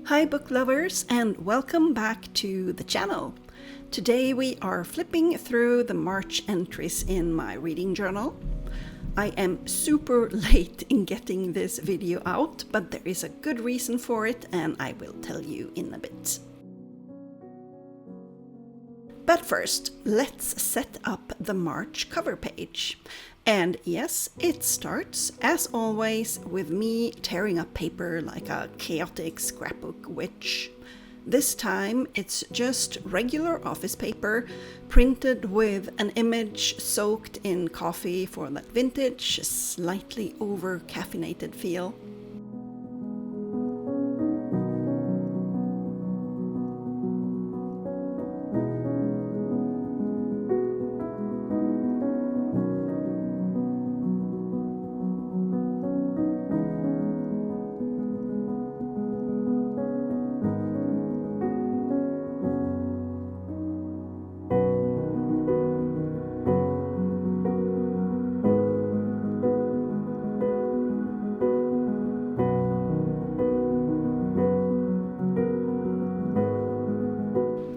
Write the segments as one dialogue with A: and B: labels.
A: Hi book lovers, and welcome back to the channel. Today we are flipping through the March entries in my reading journal. I am super late in getting this video out, but there is a good reason for it and I will tell you in a bit. But first, let's set up the March cover page. And yes, it starts, as always, with me tearing up paper like a chaotic scrapbook witch. This time it's just regular office paper, printed with an image soaked in coffee for that vintage, slightly over-caffeinated feel.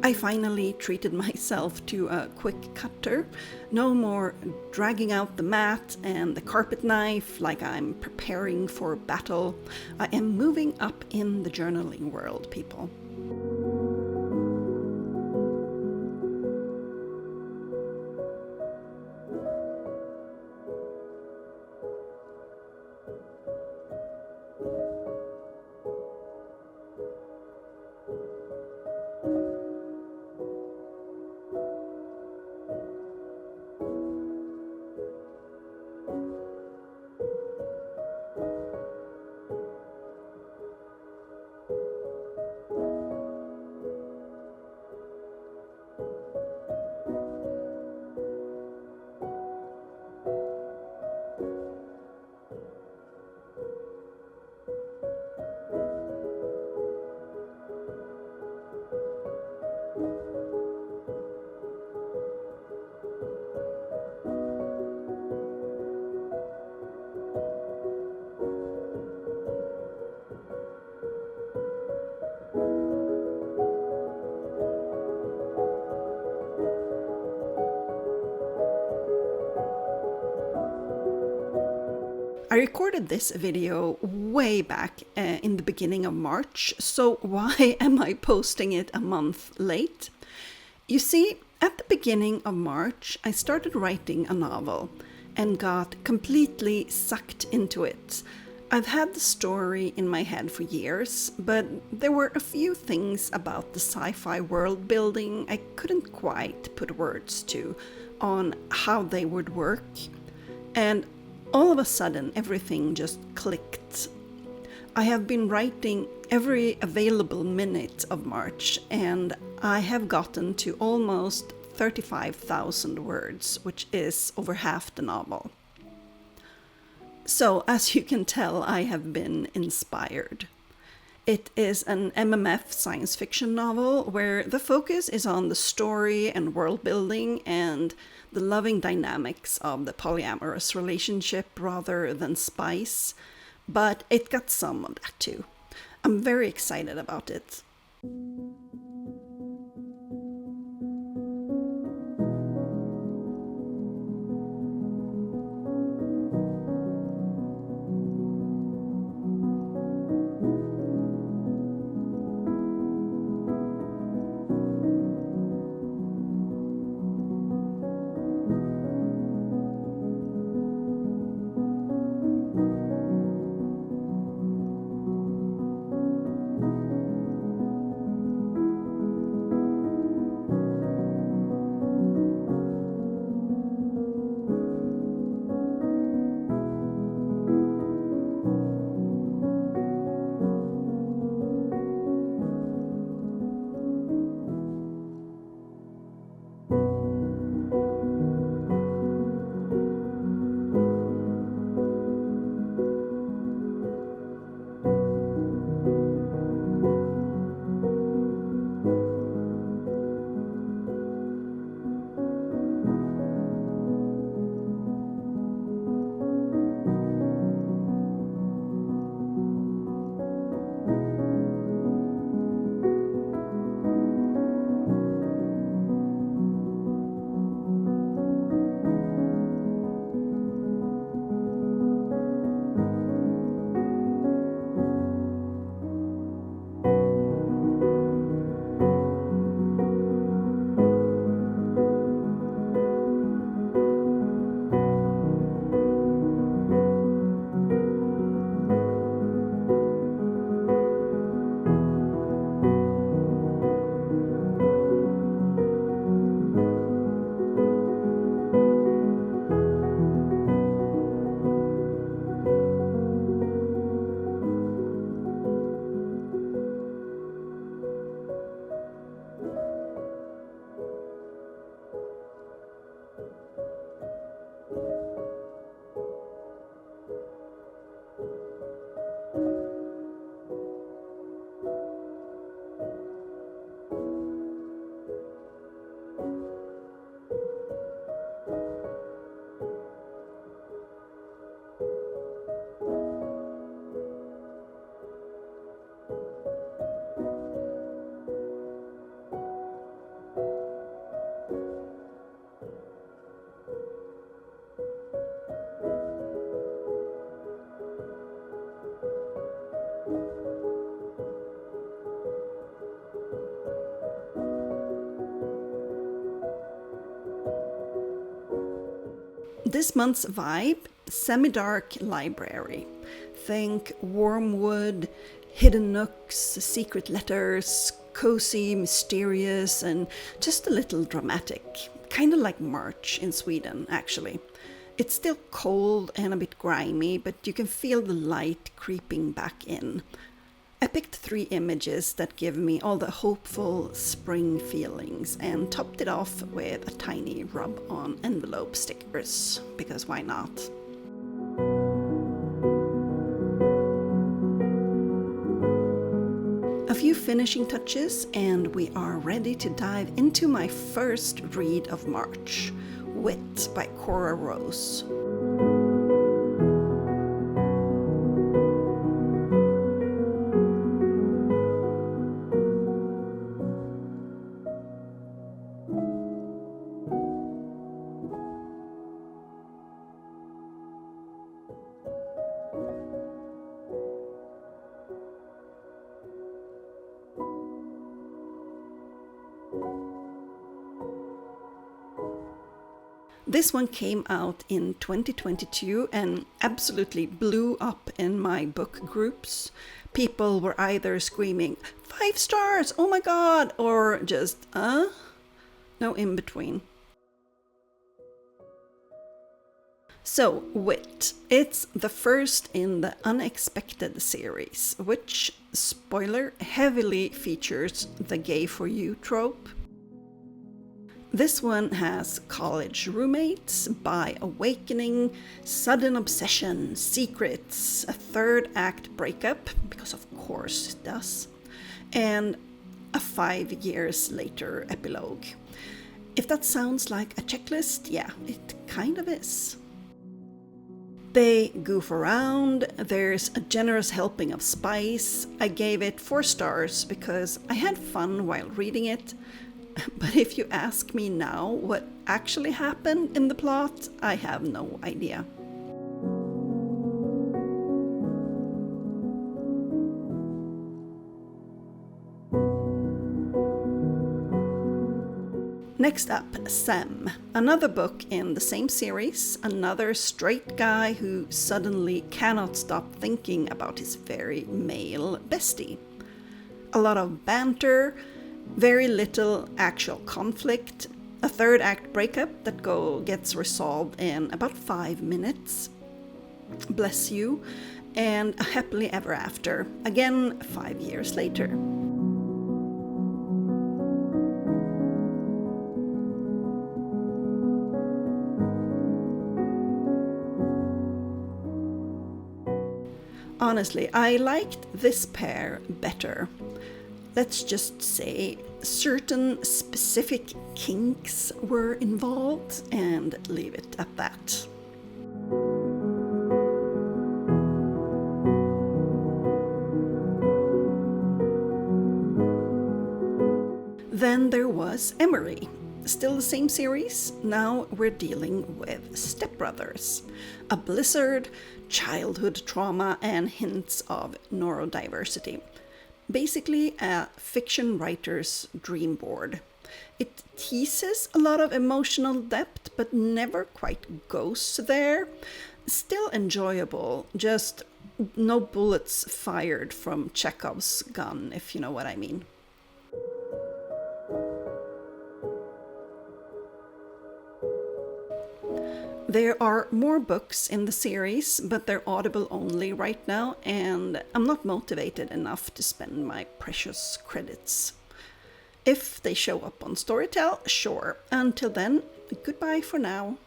A: I finally treated myself to a quick cutter. No more dragging out the mat and the carpet knife like I'm preparing for battle. I am moving up in the journaling world, people. I recorded this video way back in the beginning of March, so why am I posting it a month late? You see, at the beginning of March, I started writing a novel and got completely sucked into it. I've had the story in my head for years, but there were a few things about the sci-fi world building I couldn't quite put words to on how they would work. And all of a sudden, everything just clicked. I have been writing every available minute of March, and I have gotten to almost 35,000 words, which is over half the novel. So, as you can tell, I have been inspired. It is an MMF science fiction novel where the focus is on the story and world building and the loving dynamics of the polyamorous relationship rather than spice, but it got some of that too. I'm very excited about it. This month's vibe, semi-dark library. Think wormwood, hidden nooks, secret letters, cozy, mysterious, and just a little dramatic. Kind of like March in Sweden, actually. It's still cold and a bit grimy, but you can feel the light creeping back in. I picked 3 images that give me all the hopeful spring feelings and topped it off with a tiny rub-on envelope stickers, because why not? A few finishing touches and we are ready to dive into my first read of March, Wit by Cora Rose. This one came out in 2022 and absolutely blew up in my book groups. People were either screaming, 5 stars, oh my god, or just, no in between. So, Wit. It's the first in the Unexpected series, which, spoiler, heavily features the gay for you trope. This one has college roommates, bi awakening, sudden obsession, secrets, a 3rd act breakup, because of course it does, and a 5 years later epilogue. If that sounds like a checklist, yeah, it kind of is. They goof around, there's a generous helping of spice. I gave it 4 stars because I had fun while reading it. But if you ask me now what actually happened in the plot, I have no idea. Next up, Sam, another book in the same series, another straight guy who suddenly cannot stop thinking about his very male bestie. A lot of banter, very little actual conflict, a 3rd act breakup that gets resolved in about 5 minutes, bless you, and a happily ever after, again 5 years later. Honestly, I liked this pair better. Let's just say certain specific kinks were involved and leave it at that. Then there was Emery. Still the same series, now we're dealing with stepbrothers. A blizzard, childhood trauma, and hints of neurodiversity. Basically a fiction writer's dream board. It teases a lot of emotional depth, but never quite goes there. Still enjoyable, just no bullets fired from Chekhov's gun, if you know what I mean. There are more books in the series, but they're Audible only right now, and I'm not motivated enough to spend my precious credits. If they show up on Storytel, sure. Until then, goodbye for now.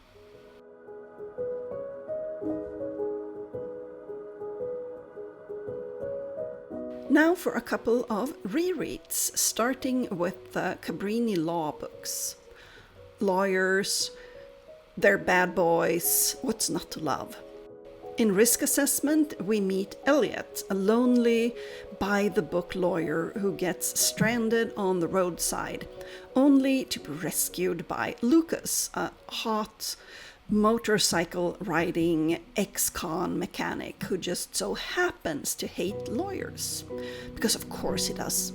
A: Now for a couple of rereads, starting with the Cabrini law books. Lawyers, they're bad boys, what's not to love? In Risk Assessment, we meet Elliot, a lonely, by-the-book lawyer who gets stranded on the roadside, only to be rescued by Lucas, a hot, motorcycle-riding ex-con mechanic who just so happens to hate lawyers. Because of course he does.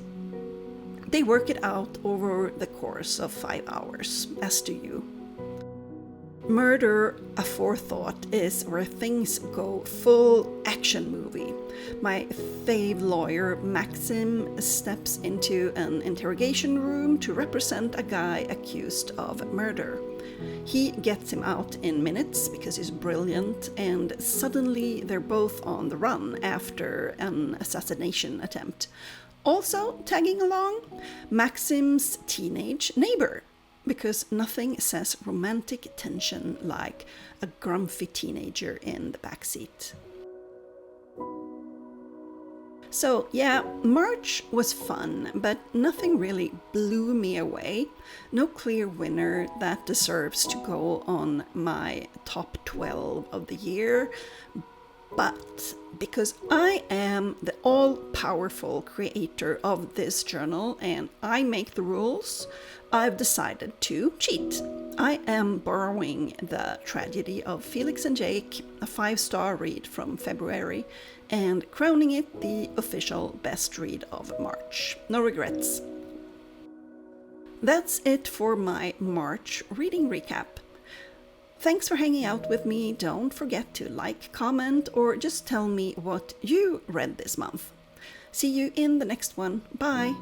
A: They work it out over the course of 5 hours, as do you. Murder, A Forethought is where things go full action movie. My fave lawyer, Maxim, steps into an interrogation room to represent a guy accused of murder. He gets him out in minutes because he's brilliant, and suddenly they're both on the run after an assassination attempt. Also tagging along, Maxim's teenage neighbor, because nothing says romantic tension like a grumpy teenager in the backseat. So yeah, March was fun, but nothing really blew me away. No clear winner that deserves to go on my top 12 of the year. But because I am the all-powerful creator of this journal and I make the rules, I've decided to cheat. I am borrowing The Tragedy of Felix and Jake, a 5-star read from February, and crowning it the official best read of March. No regrets. That's it for my March reading recap. Thanks for hanging out with me. Don't forget to like, comment, or just tell me what you read this month. See you in the next one. Bye!